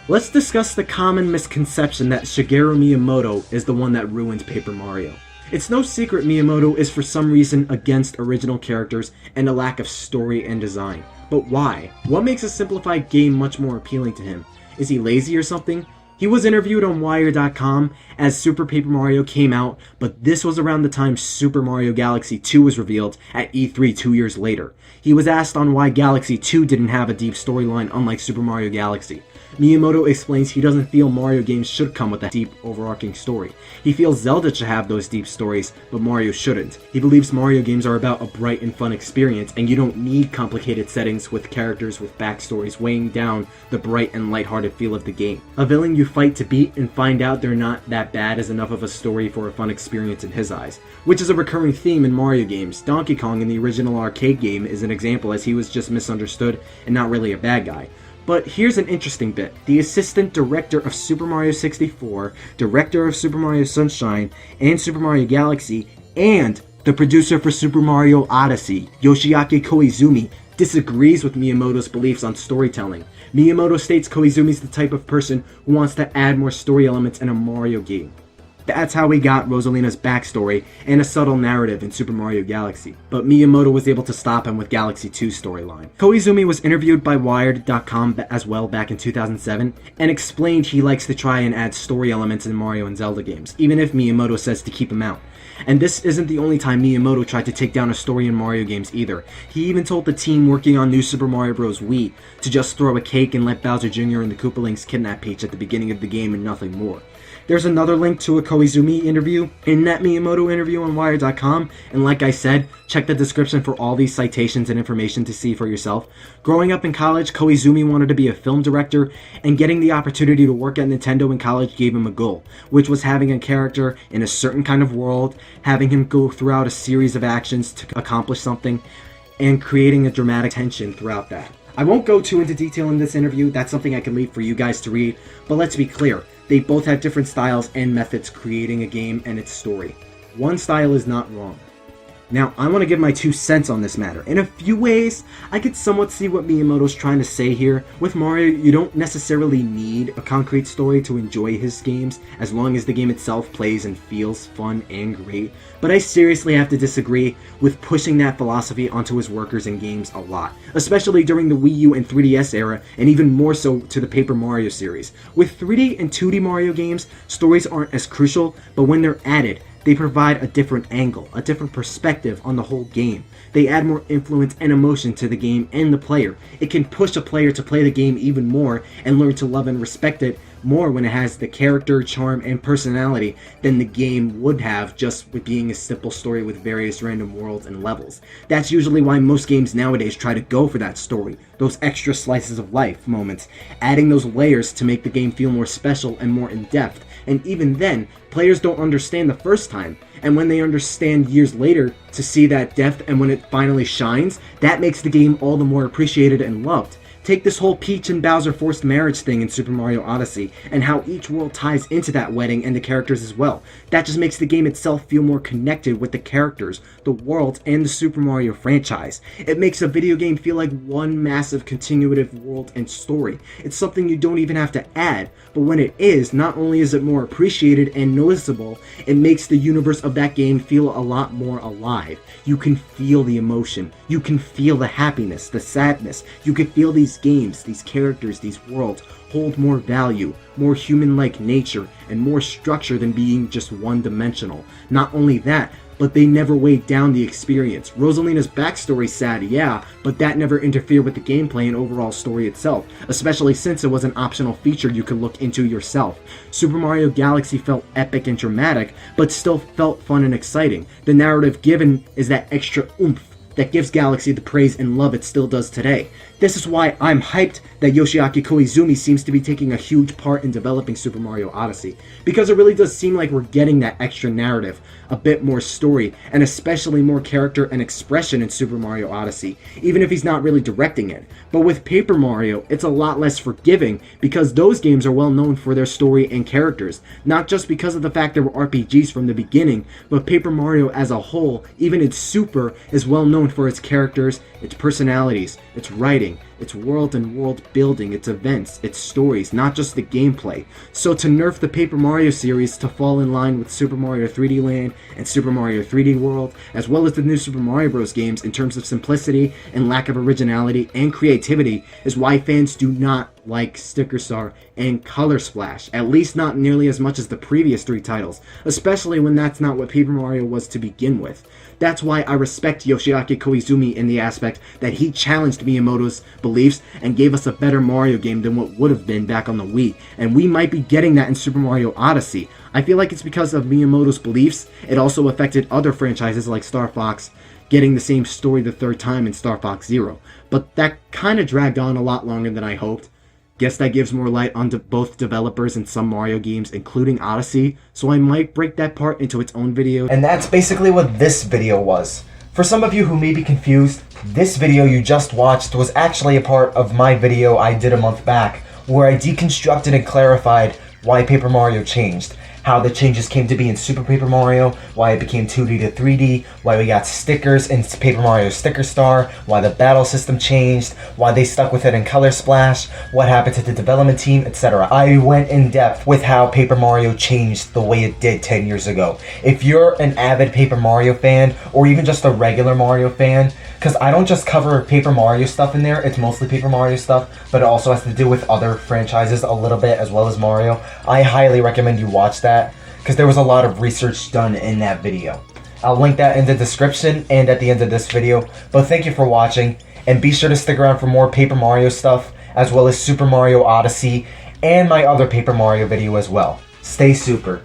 Let's discuss the common misconception that Shigeru Miyamoto is the one that ruined Paper Mario. It's no secret Miyamoto is for some reason against original characters and a lack of story and design. But why? What makes a simplified game much more appealing to him? Is he lazy or something? He was interviewed on Wired.com as Super Paper Mario came out, but this was around the time Super Mario Galaxy 2 was revealed at E3 2 years later. He was asked on why Galaxy 2 didn't have a deep storyline unlike Super Mario Galaxy. Miyamoto explains he doesn't feel Mario games should come with a deep, overarching story. He feels Zelda should have those deep stories, but Mario shouldn't. He believes Mario games are about a bright and fun experience, and you don't need complicated settings with characters with backstories weighing down the bright and lighthearted feel of the game. A villain you fight to beat and find out they're not that bad is enough of a story for a fun experience in his eyes, which is a recurring theme in Mario games. Donkey Kong in the original arcade game is an example, as he was just misunderstood and not really a bad guy. But here's an interesting bit. The assistant director of Super Mario 64, director of Super Mario Sunshine and Super Mario Galaxy, and the producer for Super Mario Odyssey, Yoshiaki Koizumi, disagrees with Miyamoto's beliefs on storytelling. Miyamoto states Koizumi's the type of person who wants to add more story elements in a Mario game. That's how we got Rosalina's backstory and a subtle narrative in Super Mario Galaxy, but Miyamoto was able to stop him with Galaxy 2's storyline. Koizumi was interviewed by Wired.com as well back in 2007, and explained he likes to try and add story elements in Mario and Zelda games, even if Miyamoto says to keep them out. And this isn't the only time Miyamoto tried to take down a story in Mario games either. He even told the team working on New Super Mario Bros. Wii to just throw a cake and let Bowser Jr. and the Koopalings kidnap Peach at the beginning of the game and nothing more. There's another link to a Koizumi interview in that Miyamoto interview on Wired.com, and like I said, check the description for all these citations and information to see for yourself. Growing up in college, Koizumi wanted to be a film director, and getting the opportunity to work at Nintendo in college gave him a goal, which was having a character in a certain kind of world, having him go throughout a series of actions to accomplish something, and creating a dramatic tension throughout that. I won't go too into detail in this interview, that's something I can leave for you guys to read, but let's be clear. They both have different styles and methods creating a game and its story. One style is not wrong. Now, I want to give my 2 cents on this matter. In a few ways, I could somewhat see what Miyamoto's trying to say here. With Mario, you don't necessarily need a concrete story to enjoy his games, as long as the game itself plays and feels fun and great. But I seriously have to disagree with pushing that philosophy onto his workers and games a lot, especially during the Wii U and 3DS era, and even more so to the Paper Mario series. With 3D and 2D Mario games, stories aren't as crucial, but when they're added, they provide a different angle, a different perspective on the whole game. They add more influence and emotion to the game and the player. It can push a player to play the game even more and learn to love and respect it more when it has the character, charm, and personality than the game would have just with being a simple story with various random worlds and levels. That's usually why most games nowadays try to go for that story, those extra slices of life moments, adding those layers to make the game feel more special and more in-depth. And even then, players don't understand the first time, and when they understand years later to see that depth and when it finally shines, that makes the game all the more appreciated and loved. Take this whole Peach and Bowser forced marriage thing in Super Mario Odyssey, and how each world ties into that wedding and the characters as well. That just makes the game itself feel more connected with the characters, the worlds, and the Super Mario franchise. It makes a video game feel like one massive continuative world and story. It's something you don't even have to add, but when it is, not only is it more appreciated and noticeable, it makes the universe of that game feel a lot more alive. You can feel the emotion, you can feel the happiness, the sadness, you can feel these games, these characters, these worlds hold more value, more human-like nature, and more structure than being just one-dimensional. Not only that, but they never weighed down the experience. Rosalina's backstory's sad, yeah, but that never interfered with the gameplay and overall story itself, especially since it was an optional feature you could look into yourself. Super Mario Galaxy felt epic and dramatic, but still felt fun and exciting. The narrative given is that extra oomph that gives Galaxy the praise and love it still does today. This is why I'm hyped that Yoshiaki Koizumi seems to be taking a huge part in developing Super Mario Odyssey, because it really does seem like we're getting that extra narrative, a bit more story, and especially more character and expression in Super Mario Odyssey, even if he's not really directing it. But with Paper Mario, it's a lot less forgiving, because those games are well known for their story and characters, not just because of the fact they were RPGs from the beginning, but Paper Mario as a whole, even its Super, is well known for its characters, its personalities, its writing, designing, its world and world building, its events, its stories, not just the gameplay. So to nerf the Paper Mario series to fall in line with Super Mario 3D Land and Super Mario 3D World, as well as the new Super Mario Bros. Games in terms of simplicity and lack of originality and creativity, is why fans do not like Sticker Star and Color Splash, at least not nearly as much as the previous 3 titles, especially when that's not what Paper Mario was to begin with. That's why I respect Yoshiaki Koizumi in the aspect that he challenged Miyamoto's beliefs and gave us a better Mario game than what would have been back on the Wii, and we might be getting that in Super Mario Odyssey. I feel like it's because of Miyamoto's beliefs. It also affected other franchises like Star Fox getting the same story the 3rd time in Star Fox Zero, but that kind of dragged on a lot longer than I hoped. Guess that gives more light on both developers in some Mario games, including Odyssey, so I might break that part into its own video. And that's basically what this video was. For some of you who may be confused, this video you just watched was actually a part of my video I did a month back, where I deconstructed and clarified why Paper Mario changed, how the changes came to be in Super Paper Mario, why it became 2D to 3D, why we got stickers in Paper Mario Sticker Star, why the battle system changed, why they stuck with it in Color Splash, what happened to the development team, etc. I went in depth with how Paper Mario changed the way it did 10 years ago. If you're an avid Paper Mario fan, or even just a regular Mario fan, because I don't just cover Paper Mario stuff in there, it's mostly Paper Mario stuff, but it also has to do with other franchises a little bit as well as Mario, I highly recommend you watch that, because there was a lot of research done in that video. I'll link that in the description and at the end of this video, but thank you for watching, and be sure to stick around for more Paper Mario stuff, as well as Super Mario Odyssey, and my other Paper Mario video as well. Stay super.